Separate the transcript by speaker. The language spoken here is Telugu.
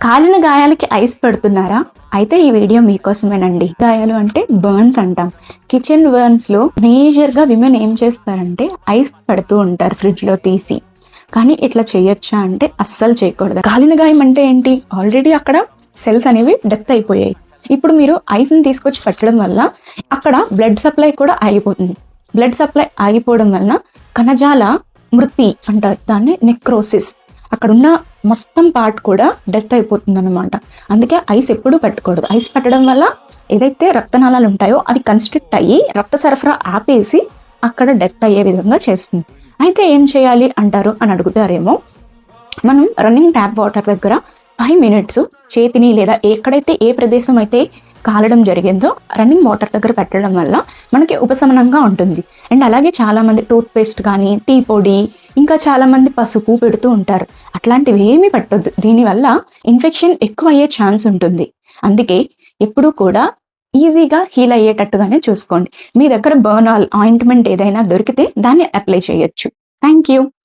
Speaker 1: కాలిన గాయాలకి ఐస్ పెడుతున్నారా? అయితే ఈ వీడియో మీకోసమేనండి. గాయాలు అంటే బర్న్స్ అంటాం. కిచెన్ బర్న్స్ లో మేజర్ గా విమెన్ ఏం చేస్తారంటే ఐస్ పెడుతూ ఉంటారు ఫ్రిడ్జ్ లో తీసి. కానీ ఇట్లా చేయొచ్చా అంటే అస్సలు చేయకూడదు. కాలిన గాయం అంటే ఏంటి? ఆల్రెడీ అక్కడ సెల్స్ అనేవి డెత్ అయిపోయాయి. ఇప్పుడు మీరు ఐస్ ని తీసుకొచ్చి పెట్టడం వల్ల అక్కడ బ్లడ్ సప్లై కూడా ఆగిపోతుంది. బ్లడ్ సప్లై ఆగిపోవడం వలన కణజాల మృతి అంటారు దాన్ని, నెక్రోసిస్. అక్కడున్న మొత్తం పార్ట్ కూడా డెత్ అయిపోతుంది అనమాట. అందుకే ఐస్ ఎప్పుడు పెట్టకూడదు. ఐస్ పెట్టడం వల్ల ఏదైతే రక్తనాళాలు ఉంటాయో అవి కన్స్ట్రిక్ట్ అయ్యి రక్త సరఫరా ఆపేసి అక్కడ డెత్ అయ్యే విధంగా చేస్తుంది. అయితే ఏం చేయాలి అంటారు అని అడుగుతారేమో. మనం రన్నింగ్ ట్యాప్ వాటర్ దగ్గర 5 minutes చేతిని లేదా ఎక్కడైతే ఏ ప్రదేశం అయితే కాలడం జరిగిందో రన్నింగ్ వాటర్ దగ్గర పెట్టడం వల్ల మనకి ఉపశమనంగా ఉంటుంది. అండ్ అలాగే చాలామంది టూత్ పేస్ట్ కానీ, టీ పొడి, ఇంకా చాలామంది పసుపు పెడుతూ ఉంటారు. అట్లాంటివి ఏమీ పెట్టొద్దు. దీనివల్ల ఇన్ఫెక్షన్ ఎక్కువ అయ్యే ఛాన్స్ ఉంటుంది. అందుకే ఎప్పుడూ కూడా ఈజీగా హీల్ అయ్యేటట్టుగానే చూసుకోండి. మీ దగ్గర బర్నాల్ ఆయింట్మెంట్ ఏదైనా దొరికితే దాన్ని అప్లై చేయొచ్చు. Thank you.